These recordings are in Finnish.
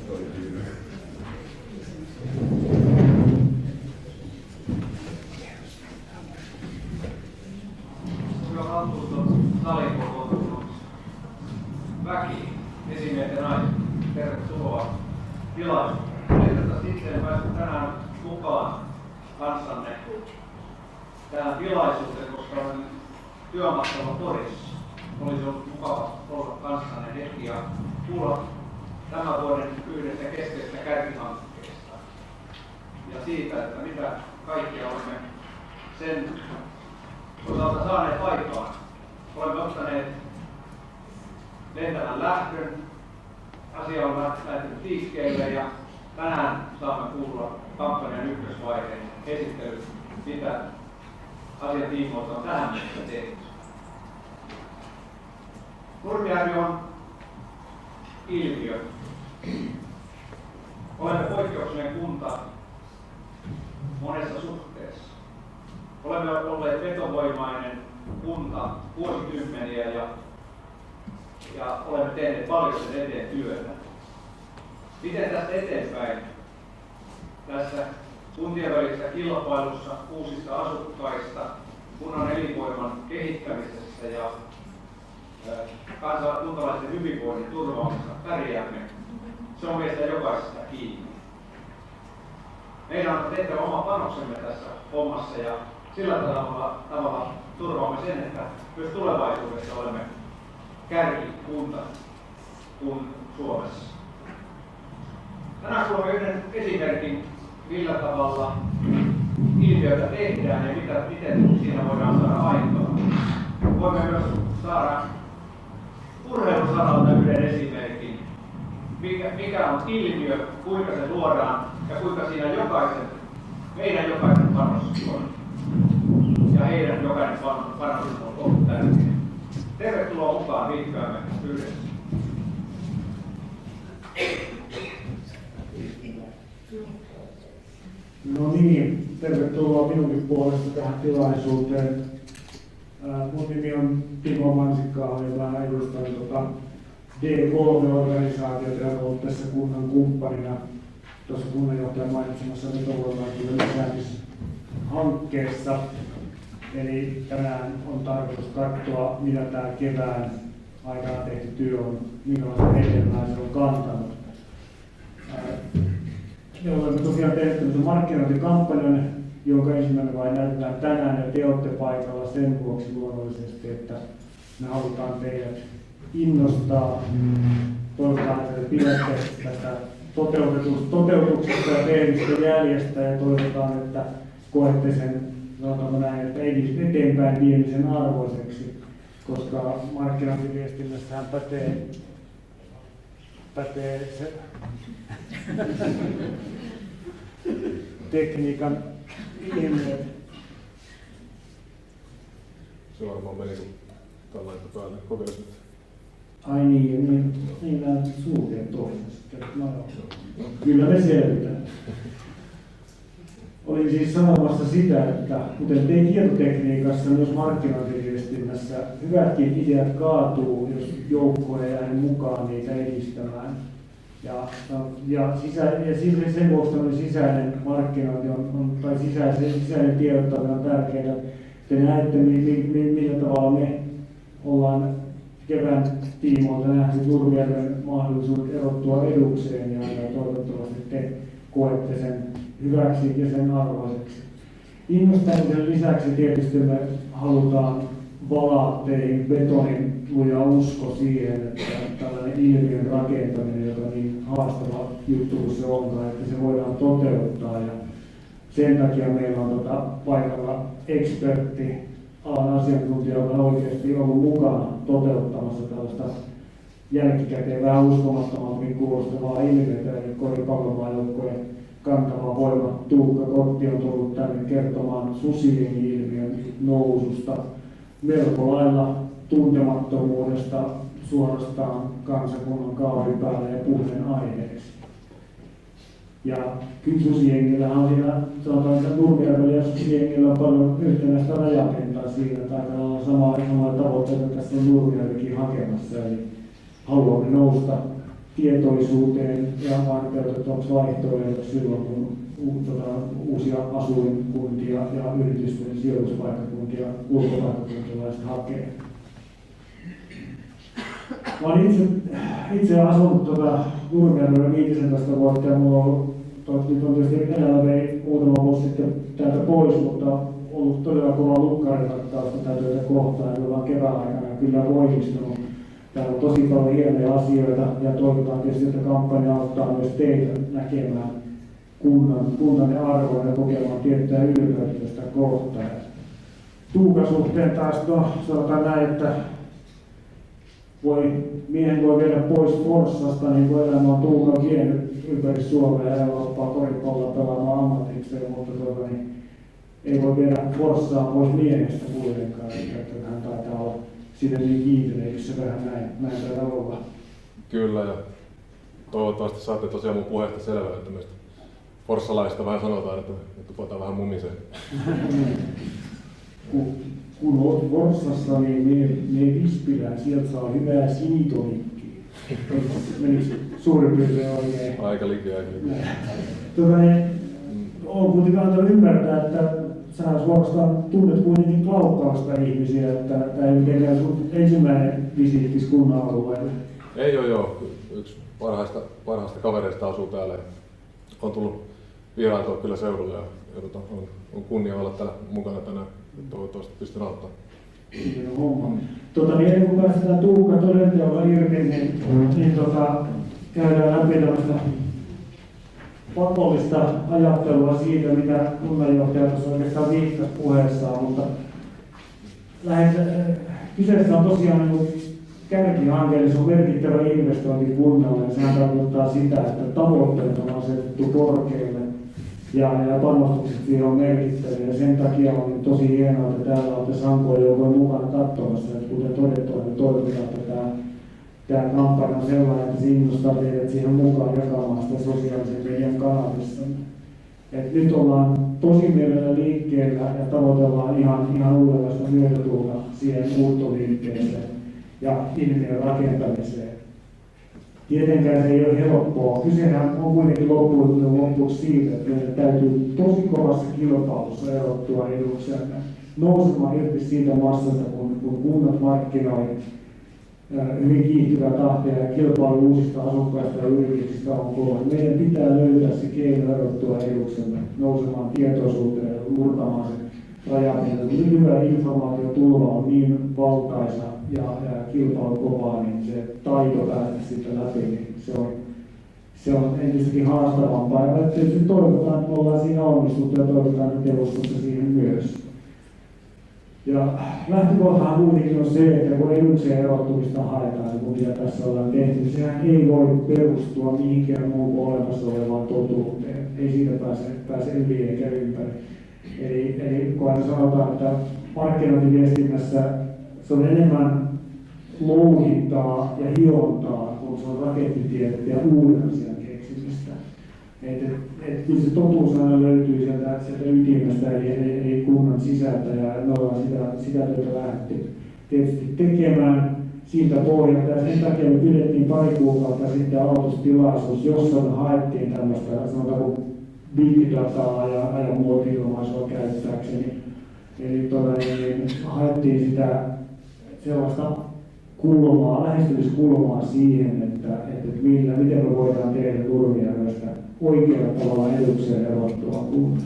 Hyvä valtuuston salin kokoontunut väki, esimiehet ja naiset, tervetuloa tilaisuuteen. Valitettavasti itse en päässyt tänään mukaan kanssanne tähän tilaisuuteen, koska olen työmatkalla Porissa. Olisi ollut mukava olla kanssanne hetki ja kuulla tämän vuoden yhdestä keskeisestä kärkihankkeesta ja siitä, että mitä kaikkea olemme sen osalta saaneet aikaan. Olemme ottaneet lentävän lähdön, asia on lähtenyt liikkeelle ja tänään saamme kuulla kampanjan ykkösvaiheen esittelyt, mitä asian tiimoilta on tähän mennessä tehty. Nurmijärvi on ilmiö. Olemme poikkeuksellinen kunta monessa suhteessa. Olemme olleet vetovoimainen kunta vuosikymmeniä ja olemme tehneet paljon sen eteen työtä. Miten tästä eteenpäin? Tässä kuntien välisessä kilpailussa uusista asukkaista, kunnan elinvoiman kehittämisessä ja kuntalaisten hyvinvoinnin turvaamisessa pärjäämme. Se on meistä jokaisesta kiinni. Meidän on tehtävä oma panoksemme tässä hommassa ja sillä tavalla turvaamme sen, että myös tulevaisuudessa olemme kärkikunta kuin Suomessa. Tänään kuulemme yhden esimerkin, millä tavalla ilmiöitä tehdään ja miten siinä voidaan saada aikaan. Voimme myös saada urheilusanalta yhden esimerkin, mikä on ilmiö, kuinka se luodaan ja kuinka siinä meidän jokaisen panos on. Ja heidän jokainen panos on ollut tärkeä. Tervetuloa mukaan viikkaamme yhdessä. No niin, tervetuloa minunkin puolesta tähän tilaisuuteen. Mun nimi on Timo Mansikka ja mä edustan D3-organisaatiota, joka on ollut tässä kunnan kumppanina tuossa kunnanjohtajan mainitsemassa vetovoimaisuuden lisäämishankkeessa. Eli tänään on tarkoitus katsoa, mitä tämä kevään aikana tehty työ on, minkälaista hedelmää se on kantanut. Me olemme tosiaan tehneet markkinointikampanjan, jonka ensimmäinen vaihe näytetään tänään ja te olette paikalla sen vuoksi luonnollisesti, että me halutaan teidät innostaa. Toivotaan, että te pidätte tästä toteutuksesta ja tehdystä jäljestä ja toivotaan, että koette sen, sanotaanko näin, että eteenpäin viemisen arvoiseksi, koska markkinointiviestinnässähän pätee se tekniikan ilmeet. Se varmaan meni kun tällainen päälle kokeilisi. Ai niin nämä sulkeet toisesta. No, kyllä me selvitään. Olin siis sanomassa sitä, että kuten tietotekniikassa, myös markkinointiviestinnässä hyvätkin ideat kaatuu, jos joukkoja jää mukaan niitä edistämään. Ja sen vuoksi sisäinen markkinointi tai sisäinen tiedottaminen on tärkeää. Te näette, millä tavalla me ollaan kevään tiimoilta nähty Nurmijärven mahdollisuudet erottua edukseen ja toivottavasti te koette sen hyväksi ja sen arvoiseksi. Innostamisen lisäksi tietysti me halutaan valaa teihin betonin luja usko siihen, että tällainen ilmiön rakentaminen, joka niin haastava juttu kuin se onkaan, että se voidaan toteuttaa. Ja sen takia meillä on paikalla ekspertti, alan asiantuntija, joka on oikeasti ollut mukana toteuttamassa tällaista jälkikäteen vähän uskomattomammin kuulostavaa ilmiötä, eli koripallomaajoukkojen kantava voima Tuukka Kotti on tullut tänne kertomaan susijengi-ilmiön noususta melko lailla tuntemattomuudesta suorastaan kansakunnan kaaripäällä ja puheen aiheeksi. Ja susijengillähän on siinä, sanotaan, että Nurmijärvellä ja susijengillä on paljon yhtenäistä rajapintaa siinä, että aika lailla samaa tavoitteita tässä on Nurmijärvikin hakemassa, eli haluamme nousta tietoisuuteen ja varteutettavaksi vaihtoehdoksi silloin, kun uusia asuinkuntia ja yritysten sijoituspaikkakuntia ulkopaikkakuntalaiset hakee. Mä olen itse asunut Nurmijärvellä 15 vuotta ja mulla on nyt on tietysti elämä vei muutama vuosi sitten täältä pois, mutta ollut todella kova lukkarirakkaus tätä työtä kohtaan ja ollaan kevään aikana kyllä voimistunut. Täällä on tosi paljon hienoja asioita ja toivotaan tietysti, että kampanja auttaa myös teitä näkemään kuntanne arvoa ja kokemaan tiettyä ylpeyttä sitä kohtaa. Tuukan suhteen taas sanotaan näin, että miehen voi viedä pois Forssasta, niin kuin elämä on Tuuka vienyt ympäri Suomea ja Eurooppaa koripalloa pelaamaan ammattikseen, mutta niin, ei voi viedä Forssaa pois miehestä kuitenkaan, että hän taitaa olla siitä niin kiintyneitä, se vähän näin taitaa olla. Kyllä, ja toivottavasti saatte tosiaan mun puheesta selvää, että meistä forssalaista vähän sanotaan, että tupataan vähän mumiseen. Kun olet Forssassa, niin Vispilään, sieltä saa hyvää sinitonikkiä. Menisi suurin piirtein oikein. Aika liikaa. On kuitenkin antanut ymmärtää, että sä suorastaan tunnet kuitenkin Klaukkaalasta ihmisiä, että tämä ei mitenkään sun ensimmäinen visiittis kunnan alueelle. Ei ole joo. Yksi parhaista kavereista asuu täällä ja on tullut vierailtua kyllä seudulle ja on kunnia olla täällä mukana tänään. Toivottavasti pystyn auttamaan. Hieno homma. Ennen kuin päästään Tuukka todenteolla irti, niin käydään läpi tämmöistä pakollista ajattelua siitä, mitä kunnanjohtaja tuossa oikeastaan viittasi puheessaan, mutta kyseessä on tosiaan kärkihanke, eli se on merkittävä investointi kunnalle, ja sehän tarkoittaa sitä, että tavoitteet on asetettu korkealle ja panostukset siihen on merkittäviä, ja sen takia on tosi hienoa, että täällä olette sankojen joukoin mukana katsomassa, että kuten todettua, niin toivotaan, että tämä kampanja on sellainen, että se innostaa teidät siihen mukaan jakamaan sitä sosiaalisen median kanavissa. Et nyt ollaan tosi mielellä liikkeellä ja tavoitellaan ihan uudenlaista myötätuulta siihen muuttoliikkeeseen ja ilmiön rakentamiseen. Tietenkään se ei ole helppoa. Kysehän on kuitenkin loppuksi siitä, että meidän täytyy tosi kovassa kilpailussa erottua eduksemme, nousemaan irti siitä massasta, kun kunnat markkinoi hyvin kiihtyvää tahtia ja kilpailu uusista asukkaista ja yrityksistä on kova. Meidän pitää löytää se keino erottua eduksemme, nousemaan tietoisuuteen ja murtamaan se rajapinta. Kun hyvä informaatiotulva on niin valtaisa ja kilpailu kovaa, niin se taito päästä siitä läpi, niin se on entistäkin haastavampaa. Ja tietysti toivotaan, että me ollaan siinä onnistuttu ja toivotaan, että neuvostossa siihen myös. Ja lähtökohtahan kuitenkin on se, että kun edukseen erottumista haetaan, niin mitä tässä ollaan tehty, niin sehän ei voi perustua mihinkään muuhun olemassa olevaan totuuteen. Ei siitä pääse yli eikä ympäri. Eli kun aina sanotaan, että markkinointiviestinnässä se on enemmän louhintaa ja hiontaa, kun se on rakettitiedettä ja uuden asian keksimistä. Kyllä se totuus aina löytyy sieltä ytimestä, eli kunnan sisältä, ja me ollaan sitä työtä lähdetty tietysti tekemään siltä pohjalta. Ja sen takia me pidettiin pari kuukautta sitten aloitustilaisuus, jossa me haettiin tämmöistä, sanotaanko big-dataa ja muoti-ilmaisua käyttääkseni. Eli haettiin sitä sellaista lähestymiskulmaa siihen, että miten me voidaan tehdä Nurmijärvestä oikealla tavalla edukseen erottua kunta.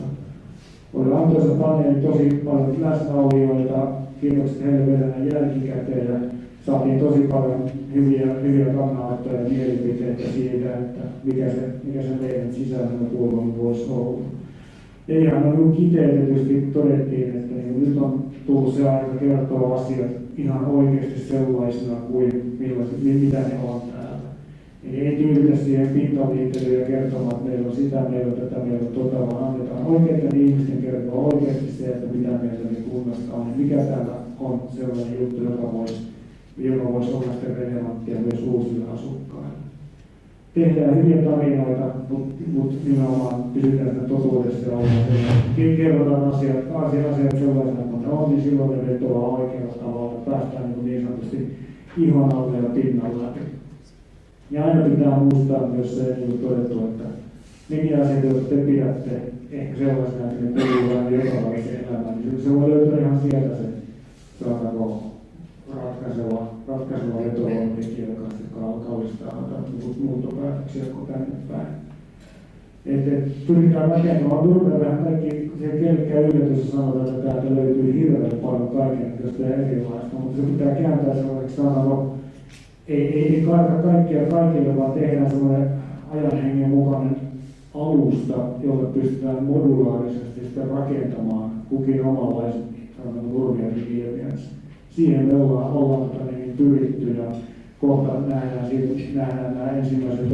Oli antoisa paneeli, tosi paljon läsnäolijoita, kiitokset heille vedän jälkikäteen ja saatiin tosi paljon hyviä kannanottoja ja mielipiteitä siitä, että mikä se meidän sisäinen kulma voisi olla. Ja ihan kiteytetysti todettiin, että nyt on tullut se aika kertoa asiat ihan oikeasti sellaisena kuin mitä ne on täällä. Eli ei tyydytä siihen pintaliittelyyn ja kertomaan, että meillä on sitä, meillä on tätä, meillä on tota, vaan annetaan oikeiden ihmisten kertoa oikeasti se, että mitä meillä kunnasta on, mikä täällä on sellainen juttu, joka voisi olla sitten relevanttia myös uusille asukkaille. Tehdään hyviä tarinoita, mutta nimenomaan pysytään totuudessa ja kerrotaan asiat sellaisena kuin ne on, niin silloin ne vetoaa oikealla tavalla, että päästään niin sanotusti ihon alle ja pinnan läpi. Ja aina pitää muistaa myös se, niin kuin todettu, että ne asiat, joita te pidätte ehkä sellaisena, että ne perustaan jokaisen elämään, niin se voi löytää ihan sieltä se ratkaiseva vetovoimatekijä, joka kallistaa muuttopäätöksiä kuin tänne päin. Pyritään rakentamaan Nurmijärvellä kaikki, se kenellekään yllätys, jos sanotaan, että täältä löytyy hirveän paljon kaikenlaista ja erilaista, mutta se pitää kääntää sellaiseksi sanoa, ei kaada kaikkia kaikille, vaan tehdään semmoinen ajanhengen mukainen alusta, jolla pystytään modulaarisesti sitä rakentamaan kukin omanlaisen Nurmijärven ilmiönsä. Siihen me ollaan pyritty ja kohta nähdään nämä ensimmäiset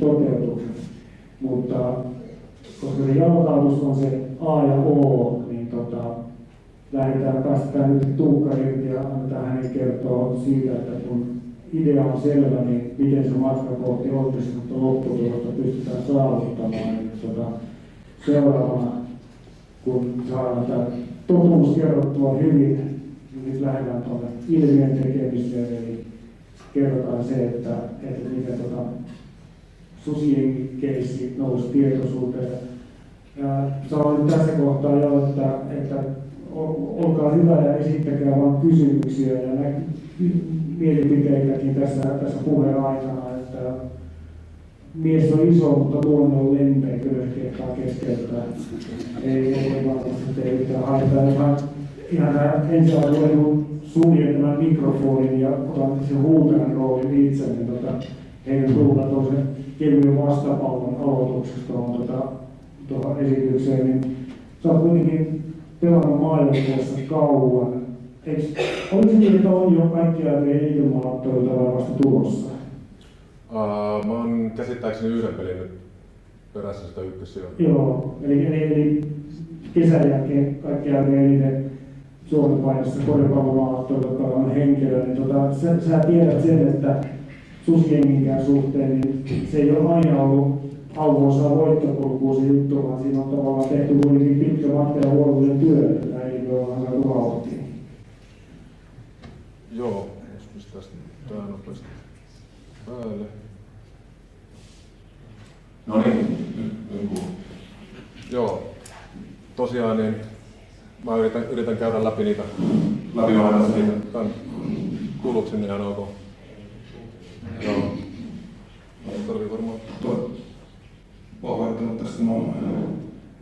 toteutukset. Mutta koska se jalkautus on se A ja O, niin päästetään nyt Tuukka irti ja annetaan hänen kertoa siitä, että kun idea on selvä, niin miten se matka kohti onnistunutta lopputulosta pystytään saavuttamaan. Niin seuraavana, kun saadaan tämä totuus kerrottua hyvin, niin lähdetään tuonne ilmiön tekemiseen, eli kerrotaan se, että miten susien keissi nousi tietoisuuteen. Sanon tässä kohtaa jo, että olkaa hyvä ja esittäkää vain kysymyksiä ja mielipiteitäkin tässä puheen aikana, että mies on iso, mutta luonne on lempeä, kyllä se kehtaa keskeyttää. Ei varmasti tee yhtään haittaa. Ihan ensin alkuun suljen tämän mikrofonin ja otan sen huutelun roolin itse, niin heidän tullaan toisen kevyen vastapallon aloituksesta tuohon esitykseen, niin sä oot kuitenkin pelannut maajoukkueessa kauan. Oliko se niin, että on jo kaikkia ilma-otteluita vai vasta tulossa? Mä oon käsittääkseni yhden pelin nyt perässä sitä ykkössijoa. Joo, eli kesän jälkeen kaikkia eniten Suomen painossa koripallomaaotteluita on henkilö, niin sä tiedät sen, että susienginkään suhteen, niin se ei ole aina ollut alkuosaa voittopolkuun se juttu, vaan siinä on tavallaan tehty kuitenkin pitkä matka ja huolellinen työ, että ei ole vaan saatu vauhtia. Joo, jos pistäisi tää nopeasti päälle. No niin, nyt. Joo, tosiaan niin mä yritän käydä läpi niitä tämän tuloksen ihan ok. Joo. Tarvii varmaan. Olen vaihtanut tästä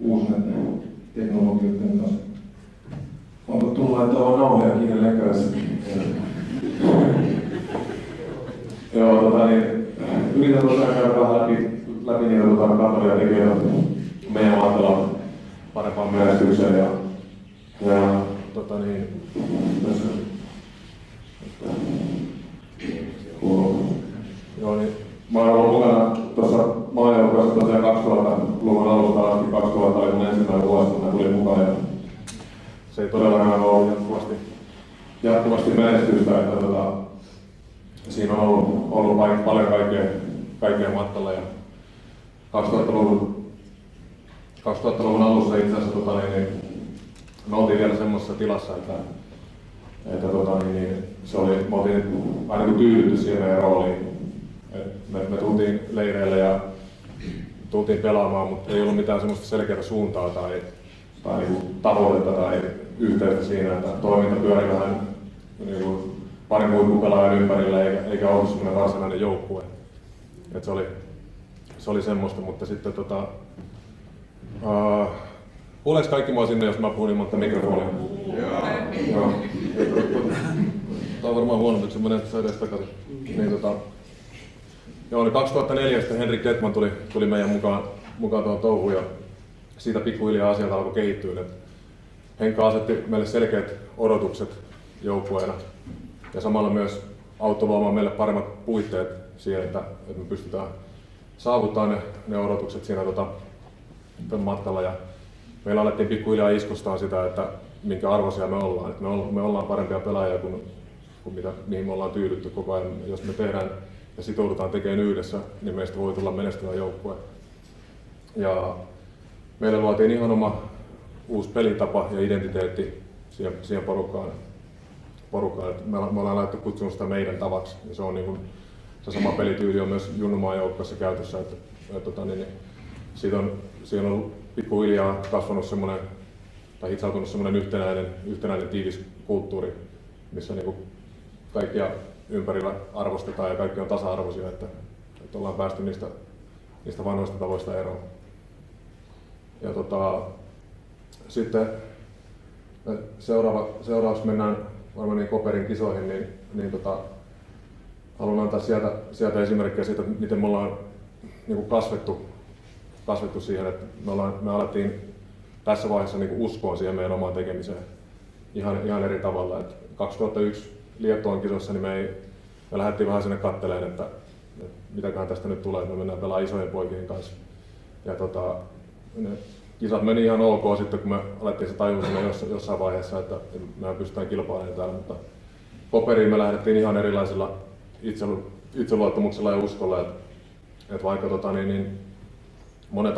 uusien teknologioiden kanssa. On tullut laittaa nauhoja kiinni lenkärässä. Joo, niin yritän tosiaan käydä vähän läpi niitä katoja tekijöitä meidän maatella parempaan menestykseen ja tässä Joo, niin mä oon ollut mukana tuossa maajoukkueessa tosiaan 2000-luvun alusta asti. 2000 oli mun ensimmäinen vuosi, kun mä tulin mukaan ja se ei todellakaan ole jatkuvasti menestystä, että siinä on ollut paljon kaikkea matkalla ja 2000-luvun alussa itse asiassa me oltiin vielä semmoisessa tilassa, että se oli, me oltiin aina tyydytty siihen meidän rooliin. Me tultiin leireille ja tultiin pelaamaan, mutta ei ollut mitään semmoista selkeää suuntaa tai tavoitetta tai yhteyttä siinä, että toiminta pyöri vähän parin huippupelaajan ympärillä eikä ollut semmoinen varsinainen joukkue. Et se oli semmoista, mutta sitten kuuleeko kaikki mua sinne, jos mä puhun ilman mikrofonia? Joo. Tää on varmaan huono, että se menee tässä edes takaisin. Niin, joo, niin 2004 sitten Henrik Detman tuli meidän mukaan tuohon touhuun ja siitä pikkuhiljaa asiat alkoi kehittyä. Henkka asetti meille selkeät odotukset joukkueena ja samalla myös auttoi luomaan meille paremmat puitteet siihen, että me pystytään saavuttamaan ne odotukset siinä tämän matkalla. Ja meillä alettiin pikkuhiljaa iskostaa sitä, että minkä arvoisia me ollaan. Että me ollaan parempia pelaajia kuin mihin me ollaan tyydytty koko ajan. Jos me tehdään ja sitoudutaan tekemään yhdessä, niin meistä voi tulla menestyvä joukkue. Ja meille luotiin ihan oma uusi pelitapa ja identiteetti siihen porukkaan. Me ollaan laitettu kutsumaan sitä meidän tavaksi. Ja se on se sama pelityyli on myös junnumaan joukkueessa käytössä. Siinä on pikkuhiljaa kasvanut semmoinen, tai hitsautunut semmoinen yhtenäinen tiivis kulttuuri, missä niinku kaikkia ympärillä arvostetaan ja kaikki on tasa-arvoisia, että ollaan päästy niistä vanhoista tavoista eroon. Ja sitten seuraavaksi mennään varmaan niin Cooperin kisoihin, niin haluan antaa sieltä esimerkkejä siitä, miten me ollaan niin kuin kasvettu siihen, että me alettiin tässä vaiheessa niin kuin uskoa siihen meidän omaan tekemiseen ihan eri tavalla. Et 2001 Liettuan kisoissa niin me lähdettiin vähän sinne katteleen, että mitäkään tästä nyt tulee, että me mennään pelaamaan isojen poikien kanssa. Ja ne kisat meni ihan ok sitten, kun me alettiin se tajua jossain vaiheessa, että me pystytään kilpailemaan täällä, mutta Cooperiin me lähdettiin ihan erilaisilla itseluottamuksella ja uskolla, että vaikka monet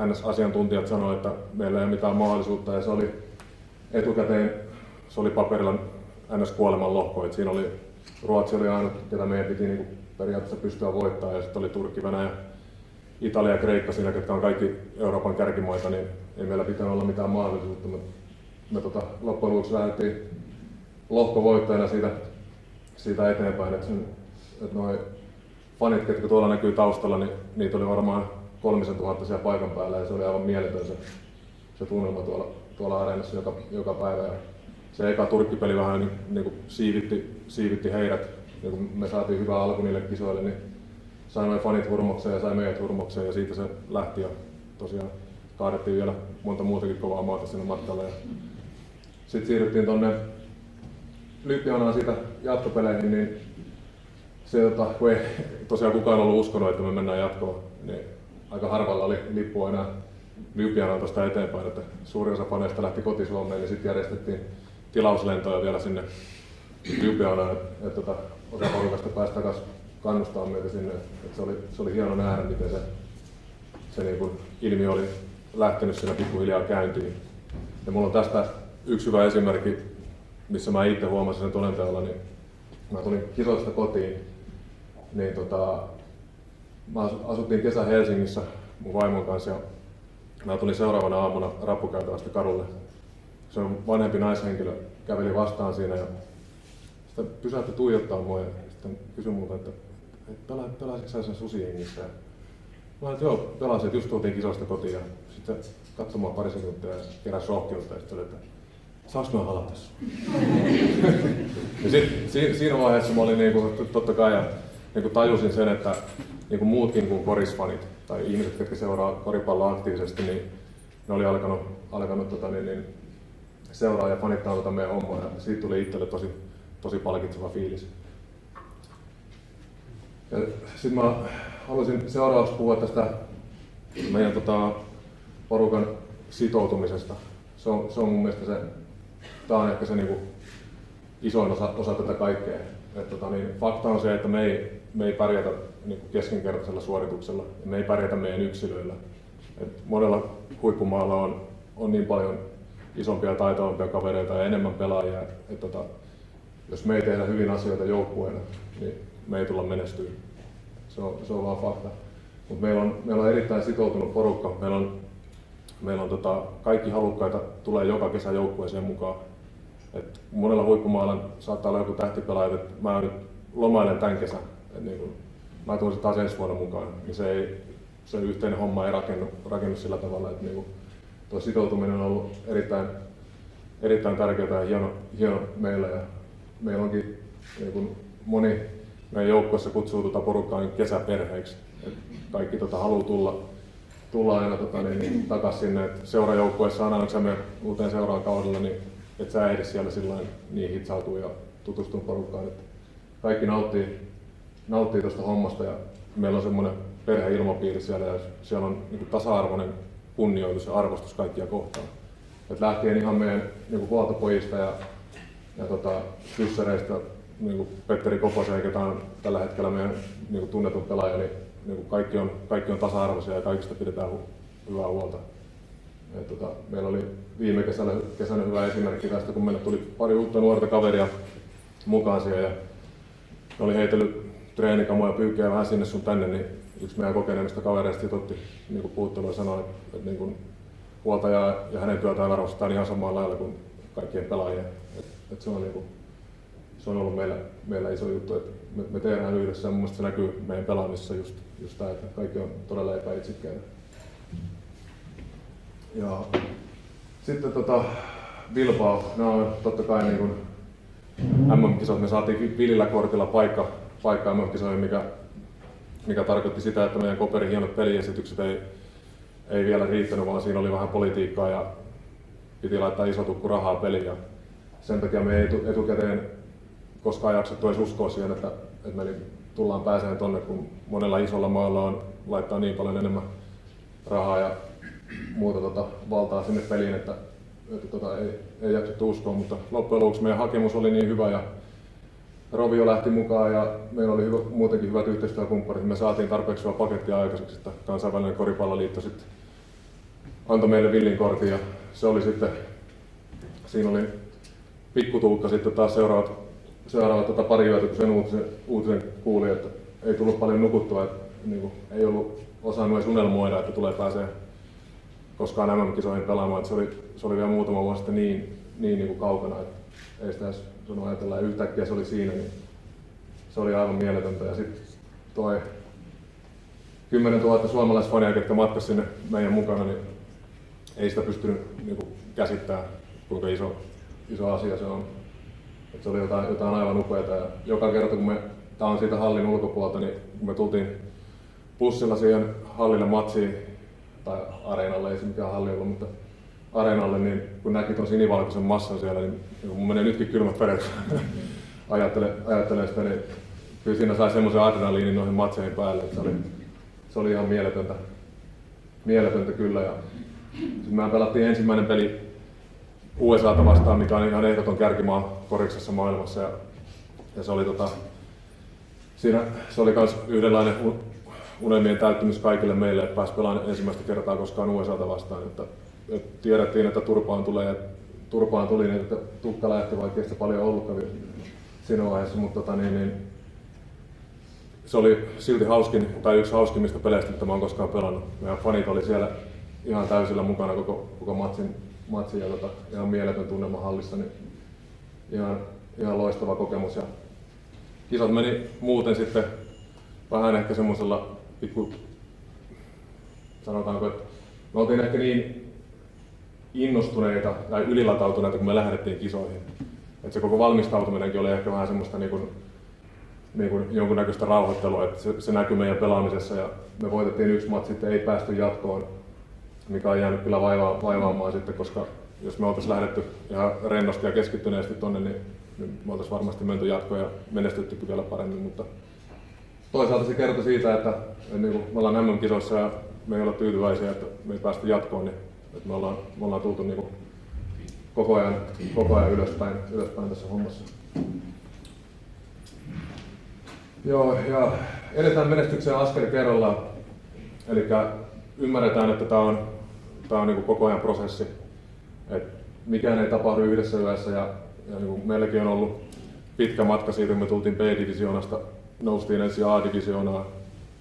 NS-asiantuntijat sanoivat, että meillä ei ole mitään mahdollisuutta, ja se oli etukäteen, se oli paperilla NS-kuoleman lohko, että siinä oli Ruotsi oli ainut, ketä meidän piti niin periaatteessa pystyä voittamaan, ja sitten oli Turkki, Venäjä, Italia ja Kreikka siinä, jotka on kaikki Euroopan kärkimaita, niin ei meillä pitänyt olla mitään mahdollisuutta. Me loppujen lopuksi lähdettiin lohkovoittajana siitä eteenpäin, että noi fanit, ketkä tuolla näkyy taustalla, niin niitä oli varmaan 3000 siellä paikan päällä, ja se oli aivan mieletön se tunnelma tuolla areenassa joka päivä. Ja se eka Turkki-peli vähän niin kuin siivitti heidät, ja kun me saatiin hyvä alku niille kisoille, niin sai noin fanit hurmokseen ja sai meidät hurmokseen, ja siitä se lähti, ja tosiaan kaadettiin vielä monta muutakin kovaa maata sinne matkalle. Sitten siirryttiin tuonne Ljubljanaan siitä jatkopeleihin, niin se, kun ei tosiaan kukaan ollut uskonut, että me mennään jatkoon, niin aika harvalla oli lippua enää Ljubljanaan tuosta eteenpäin, että suurin osa faneista lähti koti-Suomeen, niin sitten järjestettiin tilauslentoja vielä sinne Ljubljanaan, että osa porukasta pääsi takaisin kannustaa meitä sinne. Että se oli hieno nähdä, miten se niin kuin ilmiö oli lähtenyt siinä pikkuhiljaa käyntiin. Ja mulla on tästä yksi hyvä esimerkki, missä mä itse huomasin sen todenteolla, niin mä tulin kisoista kotiin, niin mä asuttiin kesä Helsingissä mun vaimon kanssa, ja mä tulin seuraavana aamuna rappukäytävästä kadulle. Se on vanhempi naishenkilö, käveli vastaan siinä ja sitten pysäytti tuijottaa mua ja sitten kysyi multa, että pelasitko sä sen susijengissä? Mä olin, että joo, pelasin, että just tultiin kisoista kotiin, ja sitten katsoi mua pari sekuntia ja keräsi rohkeutta ja sitten oli, että saanko mä halata sun? Ja siinä vaiheessa mä olin totta kai ja tajusin sen, että muutkin kuin korisfanit tai ihmiset, jotka seuraa koripalloa aktiivisesti, niin ne oli alkanut seuraa ja fanittaa tätä meidän hommaa, ja siitä tuli itselle tosi palkitseva fiilis. Sitten mä haluaisin seuraavaksi puhua tästä meidän porukan sitoutumisesta. Se on mun mielestä tää on ehkä se isoin osa tätä kaikkea. Fakta on se, että me ei pärjätä keskinkertaisella suorituksella, ja me ei pärjätä meidän yksilöillä. Monella huippumaalla on niin paljon isompia ja taitavampia kavereita ja enemmän pelaajia, että jos me ei tehdä hyvin asioita joukkueena, niin me ei tulla menestyä. Se on vaan fakta. Mut meillä on erittäin sitoutunut porukka. Meillä on kaikki halukkaita tulee joka kesä joukkueeseen mukaan. Et monella huippumaalla saattaa olla joku tähtipelaaja, että mä nyt lomailen tämän kesän. Mä tuun taas ensi vuonna mukaan. Niin se yhteinen homma ei rakennu sillä tavalla, että tuo sitoutuminen on ollut erittäin tärkeää ja hieno meillä. Ja meillä onkin moni meidän joukkueessa kutsuu porukkaa kesäperheiksi. Et kaikki haluaa tulla aina takaisin sinne. Seurajoukkueessa aina, kun sä menet uuteen seuraan kaudella, niin et sä ehdi siellä sillain niin hitsautua ja tutustua porukkaan. Et kaikki nauttii tuosta hommasta, ja meillä on semmoinen perheilmapiiri siellä, ja siellä on tasa-arvoinen kunnioitus ja arvostus kaikkia kohtaan. Et lähtien ihan meidän huoltopojista ja fyssereistä Petteri Koposen, joka on tällä hetkellä meidän tunnetun pelaaja, niin kaikki on tasa-arvoisia ja kaikista pidetään hyvää huolta. Meillä oli viime kesänä hyvä esimerkki tästä, kun meille tuli pari uutta nuorta kaveria mukaan siihen, ja ne oli heitellyt treenikamoja pyykkejä vähän sinne sun tänne, niin yksi meidän kokeneemmista kavereista otti niin puhuttelua ja sanoi, että niin huoltaja ja hänen työtään arvostetaan ihan samalla lailla kuin kaikkien pelaajien. Se on, niin kuin, se on ollut meillä iso juttu, että me tehdään yhdessä ja mun mielestä se näkyy meidän pelaamisessa just tämä, että kaikki on todella epäitsikkäitä. Ja sitten Bilbao, nämä on totta kai niin kuin MM-kisat, me saatiin vilillä kortilla paikka MM-kisoihin, mikä tarkoitti sitä, että meidän Koperin hienot peliesitykset ei vielä riittänyt, vaan siinä oli vähän politiikkaa ja piti laittaa iso tukku rahaa peliin. Ja sen takia me ei etukäteen koskaan jaksettu edes uskoa siihen, että me tullaan pääsemään tonne, kun monella isolla maalla on laittaa niin paljon enemmän rahaa ja muuta valtaa sinne peliin, että ei jaksettu uskoa, mutta loppujen lopuksi meidän hakemus oli niin hyvä ja Rovio lähti mukaan ja meillä oli muutenkin hyvät yhteistyökumppanit. Me saatiin tarpeeksi hyvä pakettia aikaiseksi, että kansainvälinen koripalloliitto sitten antoi meille villin kortin ja se oli sitten, siinä oli pikkutuukka sitten taas seuraavat pari yötä, kun sen uutisen kuuli, että ei tullut paljon nukuttua, että niin ei ollut osannut edes unelmoida, että pääsee koskaan MM-kisoihin pelaamaan. Että se oli vielä muutama vuosi sitten niin kuin kaukana, että ei sitä edes ajatella. Ja yhtäkkiä se oli siinä, niin se oli aivan mieletöntä. Ja sitten toi 10 000 suomalaisfania, jotka matkasivat sinne meidän mukana, niin ei sitä pystynyt niin kuin käsittämään, kuinka iso asia se on. Et se oli jotain aivan upeaa. Ja joka kerta, kun tää on siitä hallin ulkopuolelta, niin kun me tultiin bussilla siihen hallille matsiin, tai areenalle, ei se mikään halli ollut, mutta areenalle, niin kun näki tuon sinivalkoisen massan siellä, niin mun menee nytkin kylmät vedet, ajattelen sitä, niin kyllä siinä sai semmoisen adrenaliinin noihin matseihin päälle, että se oli ihan mieletöntä kyllä. Ja me pelattiin ensimmäinen peli USAta vastaan, mikä on ihan ehdoton kärkimaa koriksessa maailmassa. Ja se oli se oli myös yhdenlainen unelmien täyttymys kaikille meille, että pääsi pelaamaan ensimmäistä kertaa koskaan USAta vastaan. Että tiedettiin, että turpaan tuli, niin että tukka lähti, vaikka ei sitä paljon ollutkaan siinä vaiheessa. Mutta se oli silti yksi hauskimmista peleistä, mitä mä oon koskaan pelannut. Meidän fanit oli siellä ihan täysillä mukana koko matsin ja ihan mieletön tunnelma hallissa. Niin ihan loistava kokemus. Ja kisat meni muuten sitten vähän ehkä semmoisella sanotaanko, että me oltiin ehkä niin innostuneita tai ylilatautuneita, kun me lähdettiin kisoihin. Että se koko valmistautuminenkin oli ehkä vähän semmoista niin kuin jonkunnäköistä rauhoittelua, että se näkyi meidän pelaamisessa ja me voitettiin yksi matsi, sitten ei päästy jatkoon, mikä on jäänyt kyllä vaivaamaan sitten, koska jos me oltaisiin lähdetty ihan rennosti ja keskittyneesti tonne, niin me oltaisiin varmasti menty jatkoon ja menestytty vielä paremmin, mutta toisaalta se kertoi siitä, että niin kuin me ollaan MM-kisoissa ja me ei olla tyytyväisiä, että me ei päästä jatkoon, niin että me ollaan tultu niin kuin koko ajan ylöspäin tässä hommassa. Joo, ja edetään menestykseen askel kerrallaan. Eli ymmärretään, että tämä on niin kuin koko ajan prosessi. Et mikään ei tapahdu yhdessä yössä ja niin kuin meilläkin on ollut pitkä matka siitä, kun me tultiin B-divisioonasta. Noustiin ensin A-divisioonaan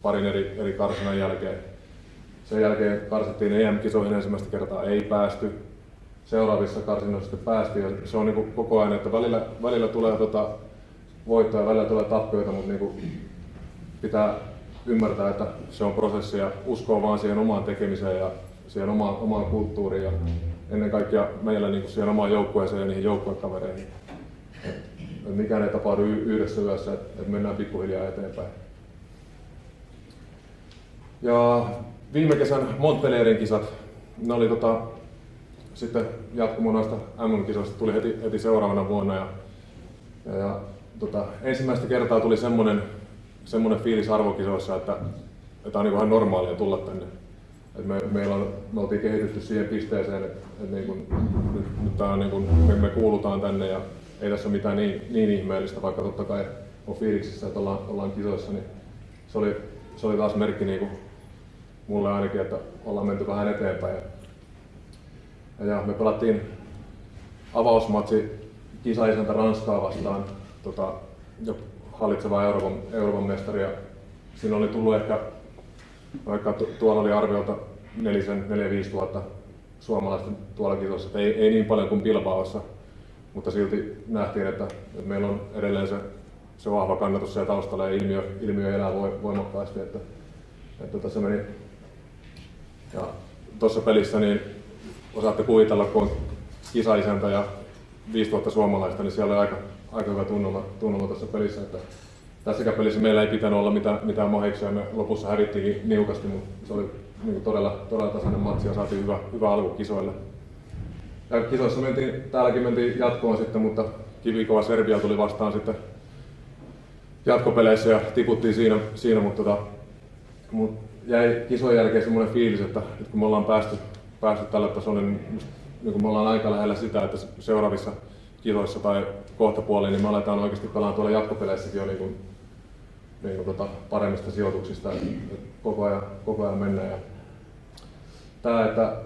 parin eri karsinan jälkeen. Sen jälkeen karsittiin EM-kisoihin ensimmäistä kertaa, ei päästy. Seuraavissa karsinoissa sitten päästiin. Ja se on niin kuin koko ajan, että välillä tulee voittoja, välillä tulee tappioita, mutta niin kuin pitää ymmärtää, että se on prosessi ja uskoo vaan siihen omaan tekemiseen ja siihen omaan kulttuuriin ja ennen kaikkea meillä niin kuin siihen omaan joukkueeseen ja niihin joukkuekavereihin. Mikään ei tapahdu yhdessä yössä, että mennään pikkuhiljaa eteenpäin. Ja viime kesän Montpellierin kisat, ne oli sitten jatkumo noista MM-kisoista tuli heti seuraavana vuonna. Ja ensimmäistä kertaa tuli semmoinen fiilis arvokisoissa, että on niin ihan normaalia tulla tänne. Me oltiin kehitytty siihen pisteeseen, että nyt tää on niin kuin, me kuulutaan tänne ja ei tässä ole mitään niin ihmeellistä, vaikka totta kai on fiiliksissä, että ollaan kisoissa, niin se oli taas merkki niin kuin mulle ainakin, että ollaan menty vähän eteenpäin. Ja me pelattiin avausmatsi kisaisäntä Ranskaa vastaan. hallitseva Euroopan mestari. Ja siinä oli tullut ehkä, vaikka tuolla oli arviolta 4-5 tuhatta suomalaista tuolla kisossa, ei niin paljon kuin Bilbaossa, mutta silti nähtiin, että meillä on edelleen se vahva kannatus siellä taustalla ja ilmiö elää voimakkaasti. Että tässä meni. Ja tuossa pelissä niin osaatte kuvitella, kun on kisaisäntä ja 5000 suomalaista, niin siellä oli aika hyvä tunnelma tuossa pelissä. Että tässäkään pelissä meillä ei pitänyt olla mitään mahiksia, me lopussa hävittiinkin niukasti, mutta se oli niin todella tasainen matsi ja saatiin hyvä alku kisoille. Ja kisoissa täälläkin mentiin jatkoon sitten, mutta kivikova Serbia tuli vastaan sitten jatkopeleissä ja tiputtiin siinä mutta jäi kisojen jälkeen semmoinen fiilis, että kun me ollaan päästy tälle tasolle, niin me ollaan aika lähellä sitä, että seuraavissa kisoissa tai kohtapuoliin, niin me aletaan oikeasti pelaamaan tuolla jatkopeleissäkin jo paremmista sijoituksista, että koko ajan mennään. Ja tää, että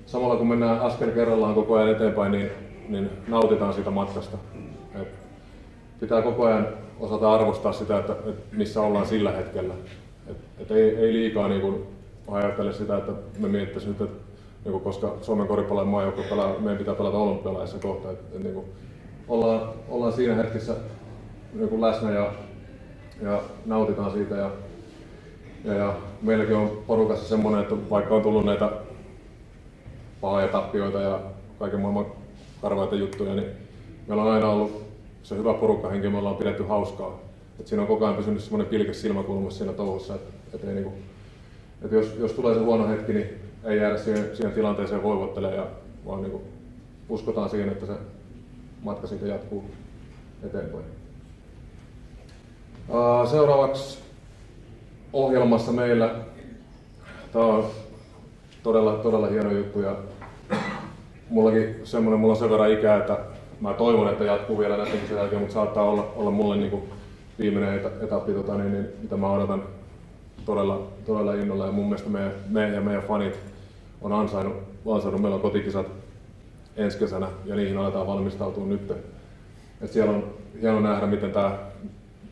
samalla kun mennään askel kerrallaan koko ajan eteenpäin, niin nautitaan siitä matkasta. Et pitää koko ajan osata arvostaa sitä, että missä ollaan sillä hetkellä. Et ei liikaa niin ajattele sitä, että me miettisin nyt, että niin koska Suomen koripallon maajoukkue pelaa, meidän pitää pelata olympialaisissa kohta. Niin ollaan siinä hetkessä niin läsnä ja nautitaan siitä. Ja meilläkin on porukassa semmoinen, että vaikka on tullut näitä pahoja tappioita ja kaiken maailman karvaita juttuja, niin meillä on aina ollut se hyvä porukkahenki, me ollaan pidetty hauskaa. Et siinä on koko ajan pysynyt semmoinen pilkäs silmäkulmassa siinä touhussa, että jos tulee se huono hetki, niin ei jäädä siihen tilanteeseen voivottelemaan, vaan niin uskotaan siihen, että se matka siitä jatkuu eteenpäin. Seuraavaksi ohjelmassa meillä, tämä on todella hieno juttu ja mulla on sen verran ikää, että mä toivon, että jatkuu vielä näiden sen jälkeen, mutta saattaa olla mulle niin kuin viimeinen etappi, mitä mä odotan todella innolla ja mun mielestä me ja meidän fanit on ansainnut. Meillä on kotikisat ensi kesänä ja niihin aletaan valmistautua nyt. Et siellä on hieno nähdä,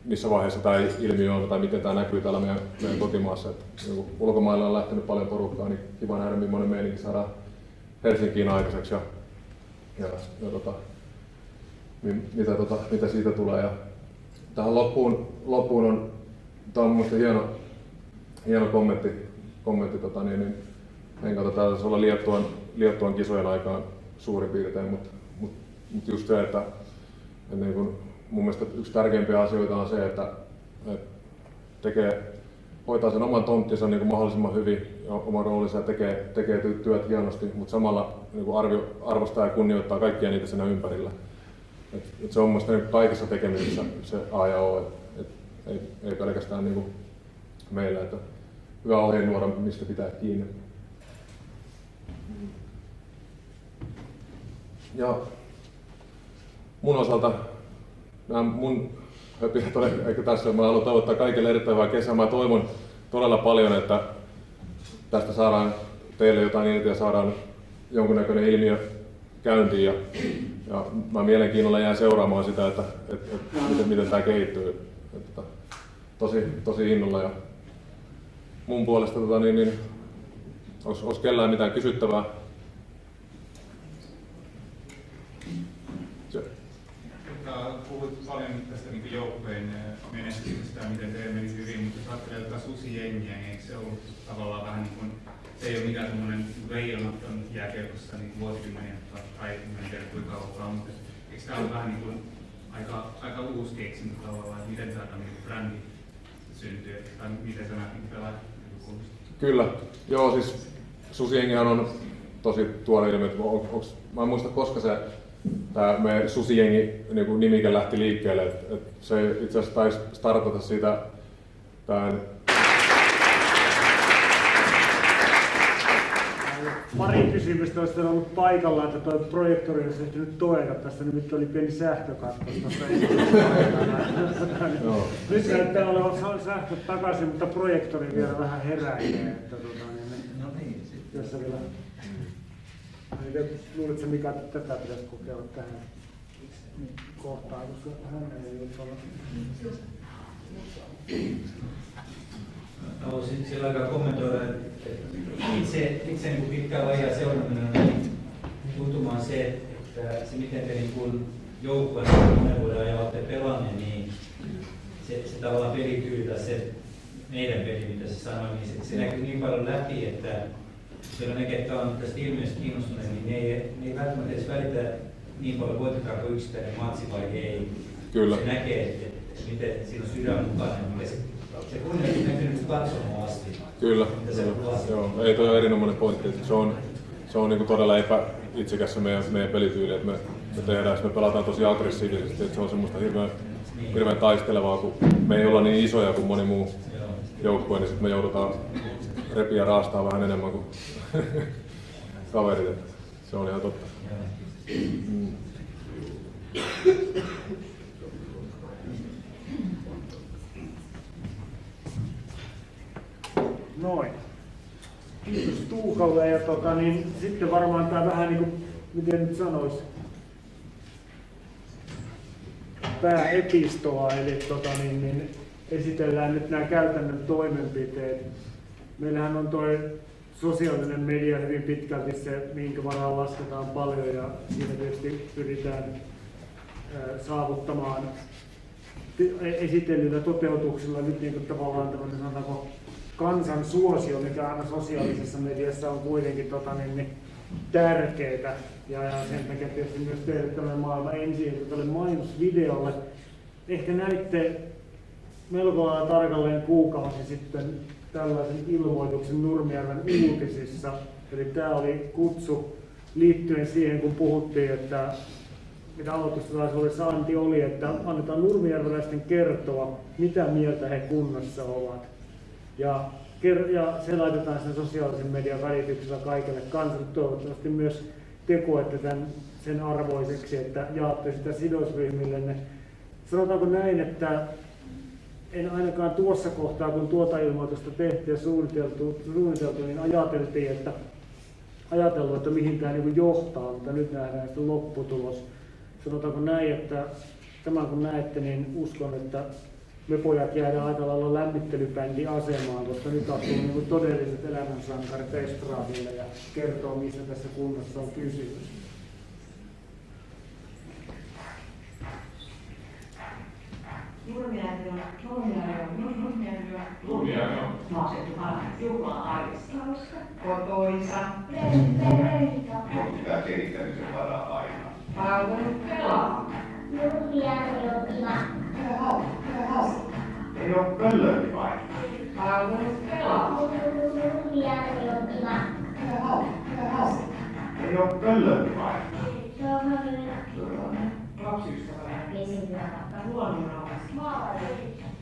missä vaiheessa tämä ilmiö on tai miten tämä näkyy täällä meidän kotimaassa. Niin ulkomailla on lähtenyt paljon porukkaa, niin kiva nähdä, millainen meininki saadaan Helsinkiin aikaiseksi ja mitä siitä tulee. Ja tähän loppuun on, tämä on mun mielestä hieno kommentti en kato, tää taisi olla Liettuan kisojen aikaan suurin piirtein, mutta just se, että niin kun, mun mielestä yksi tärkeimpiä asioita on se, että hoitaa sen oman tonttinsa niin kuin mahdollisimman hyvin ja oman roolinsa ja tekee työt hienosti, mutta samalla niin kuin arvostaa ja kunnioittaa kaikkia niitä siinä ympärillä. Et se on mun mielestä kaikessa tekemisessä se A ja O, ei pelkästään niin kuin meillä, että hyvä ohjenuora, mistä pitää kiinni. Ja mun osalta nämä mun höpinät on ehkä tässä. Mä haluan toivottaa kaikille erittäin hyvää kesää. Mä toivon todella paljon, että tästä saadaan teille jotain irti ja saadaan jonkunnäköinen ilmiö käyntiin. Ja mä mielenkiinnolla jään seuraamaan sitä, että miten tämä kehittyy. Tosi innolla. Ja mun puolesta olisi kellään mitään kysyttävää? Puhut paljon tästä joukkueen menestyksestä ja miten teille meni hyvin, mutta jos ajattelee jotain susijengiä, niin eikö se ollut tavallaan vähän niin kuin, se ei ole mikään semmoinen reijonaton jääkiekossa niin vuosikymmeniä tai en tiedä kuinka kauan, mutta eikö tämä ole vähän niin kuin aika uusi keksintö tavallaan, että miten saadaan niin brändi syntyy, tai miten sä näet pelaa? Kyllä, joo siis susijengihan on tosi tuore ilmiö, mä en muista koska tämä meidän susijengi niin nimike lähti liikkeelle, että se itse asiassa taisi startata siitä tämän. Pari kysymystä olisi ollut paikalla, että tuo projektori olisi ehtinyt toeta. Tässä nimittäin oli pieni sähkökatkos tuossa nyt näyttää olevan sähköt takaisin, mutta projektori vielä vähän heräilee. Että, jos vielä. Luuletko Mika, että tätä pitäisi kokeilla tähän kohtaan, koska hän ei ole Haluaisin sillä aikaa kommentoida, että itse niin kuin pitkään lajia seuraaminen on tuntumaan se, että se miten te niin joukkueessa monen vuoden ajan olette pelanneet, niin se tavallaan pelityyli tai se meidän peli, mitä se sanoi, niin se näkyy niin paljon läpi, että siellä ne, ketkä on tästä ilmiöstä kiinnostuneet, niin ne ei välttämättä edes välitä niin paljon, voitetaanko yksittäinen matsi vai ei. Kyllä. Se näkee, että miten siinä on sydän mukana, mikä se kunnioitus näkyy nyt katsomaan asti. Kyllä. Joo. Ei, toi on erinomainen pointti. Se on niin todella epäitsekäs se meidän pelityyli, että me tehdään, me pelataan tosi aggressiivisesti, että se on semmoista hirveän taistelevaa, kun me ei olla niin isoja kuin moni muu joukkue, niin sitten me joudutaan repiä ja raastaa vähän enemmän kuin kaverit. Se on ihan totta. Noin. Kiitos Tuukalle ja sitten varmaan tämä vähän niin kuin, miten nyt sanoisi, pääepistola, eli esitellään nyt nämä käytännön toimenpiteet. Meillähän on tuo sosiaalinen media hyvin pitkälti se, minkä varaan lasketaan paljon, ja siinä tietysti pyritään saavuttamaan esitellyillä toteutuksilla nyt niin kuin tavallaan tämmöinen, sanotaanko, kansan suosio, mikä aina sosiaalisessa mediassa on kuitenkin tärkeää. Ja sen takia tietysti myös teille tämän maailman ensi tälle mainosvideolle. Ehkä näitte melko lailla tarkalleen kuukausi sitten tällaisen ilmoituksen Nurmijärven uutisissa. Eli tämä oli kutsu liittyen siihen, kun puhuttiin, että mitä aloitustilaisuudessa anti oli, että annetaan nurmijärveläisten kertoa, mitä mieltä he kunnassa ovat. Ja se laitetaan sen sosiaalisen median välityksellä kaikille kansalle. Toivottavasti myös te koette sen arvoiseksi, että jaatte sitä sidosryhmillenne. Sanotaanko näin, että en ainakaan tuossa kohtaa, kun tuota ilmoitusta tehtiin ja suunniteltu, niin ajatellut, että mihin tämä niin johtaa, mutta nyt nähdään sitten lopputulos. Sanotaanko näin, että tämän kun näette, niin uskon, että me pojat jäädään aika lailla lämmittelybändin asemaan, koska nyt astuu niin todelliset elämänsankarit estraadille ja kertoo, mistä tässä kunnassa on kysymys. Nurmijärvi on maksettu juhlaa arjessa. Kotoisa. Pitää kehittämisen varaa aina. Palvelut pelaa. Nurmijärvi on kiva. Ei ole pöllöä vai? Palvelut pelaa. Nurmijärvi on kiva. Ei ole pöllöä vai? Se on hyvä. Lapsiystävällinen. Vesivyötä. Luonnonrauhassa.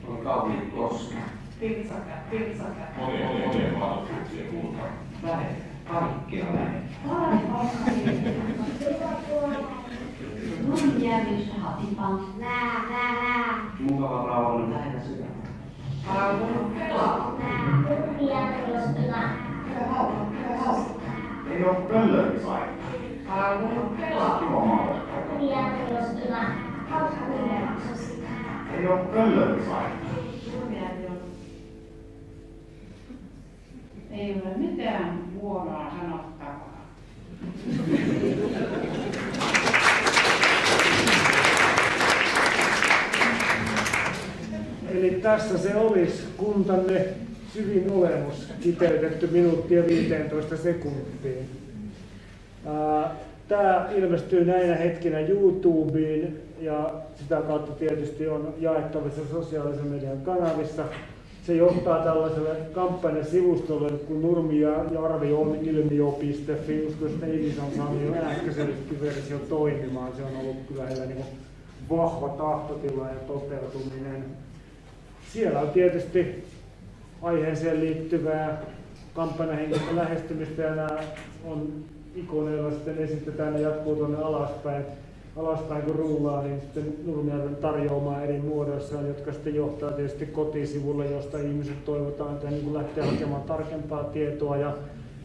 On kauniit koska. Pirtsakät. Monien mahdollisuuksien kulta. Lähet. Kaikkea lähet. Nurmijärvissä hatipan. Mukava rauhallinen. Lähellä sydäntä. Palvelut pelaa. Nurmijärvi on kiva. Ei ole pöllöä vai? Palvelut pelaa. Kiva maa. Nurmijärvi on kiva. Ei ole pöllöä vai? Nurmijärvi on. Ei ole mitään huonoa sanottavaa. Eli tässä se olisi kuntanne syvin olemus kiteytetty minuuttia 15 sekuntiin. Tämä ilmestyy näinä hetkinä YouTubeen ja sitä kautta tietysti on jaettavissa sosiaalisen median kanavissa. Se johtaa tällaiselle kampanjasivustolle kuin Nurmijärvi on ilmiö.fi. Uskon, että Iilis on saanut jo äskeisesti versio toimimaan. Se on ollut kyllä heillä niin vahva tahtotila ja toteutuminen. Siellä on tietysti aiheeseen liittyvää kampanjahenkistä lähestymistä ja nämä on ikoneilla sitten esitetään ja jatkuu tuonne alaspäin kun rullaa, niin sitten Nurmijärven tarjoamaan eri muodoissaan, jotka sitten johtaa tietysti kotisivulle, josta ihmiset toivotaan, että niin lähtee hakemaan tarkempaa tietoa ja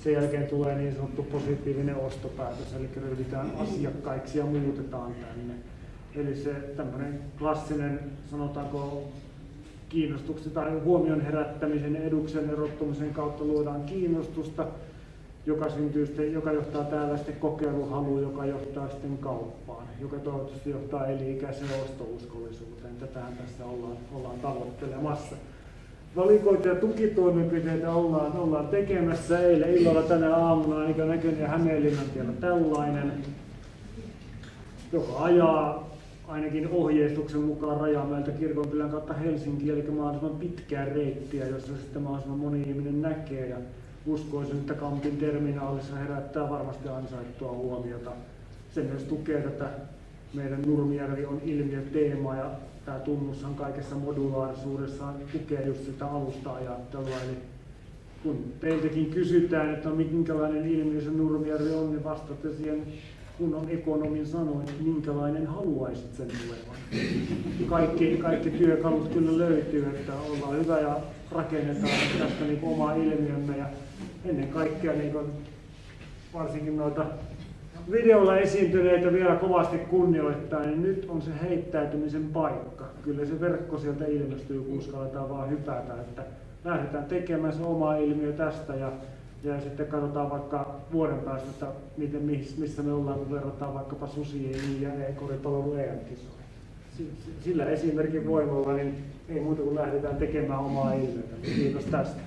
sen jälkeen tulee niin sanottu positiivinen ostopäätös, eli ryhdytään asiakkaiksi ja muutetaan tänne. Eli se tämmöinen klassinen, sanotaanko kiinnostuksen tai huomion herättämisen ja eduksen erottumisen kautta luodaan kiinnostusta, joka johtaa täällä sitten kokeiluhaluun, joka johtaa sitten kauppaan, joka toivottavasti johtaa eli-ikäiseen ostouskollisuuteen. Tätähän tässä ollaan tavoittelemassa. Valikoita ja tukitoimenpiteitä ollaan tekemässä. Eilen illalla tänä aamuna ainakin näköinen ja Hämeenlinnan tiellä tällainen, joka ajaa ainakin ohjeistuksen mukaan Rajamäeltä Kirkonkylän kautta Helsinkiin, eli mahdollisimman pitkää reittiä, jossa sitten mahdollisimman moni ihminen näkee. Ja uskoisin, että Kampin terminaalissa herättää varmasti ansaittua huomiota. Se myös tukee tätä meidän Nurmijärvi on ilmiöteemaa, ja tämä tunnushan kaikessa modulaarisuudessaan tukee just sitä alusta-ajattelua. Eli kun teiltäkin kysytään, että minkälainen ilmiö se Nurmijärvi on, niin vastatte siihen kunnon ekonomin sanoin, että minkälainen haluaisit sen tulevan. Kaikki työkalut kyllä löytyy, että ollaan hyvä ja rakennetaan tästä niin kuin omaa ilmiömme, ja ennen kaikkea niin kuin varsinkin noita videolla esiintyneitä vielä kovasti kunnioittaa, niin nyt on se heittäytymisen paikka. Kyllä se verkko sieltä ilmestyy, kun uskalletaan vaan hypätä, että lähdetään tekemään se oma ilmiö tästä ja sitten katsotaan vaikka vuoden päästä, että missä me ollaan, kun verrataan vaikkapa susien ja koripallon EM-kisoihin. Sillä esimerkin voimalla niin ei muuta kuin lähdetään tekemään omaa ilmiötä. Kiitos tästä.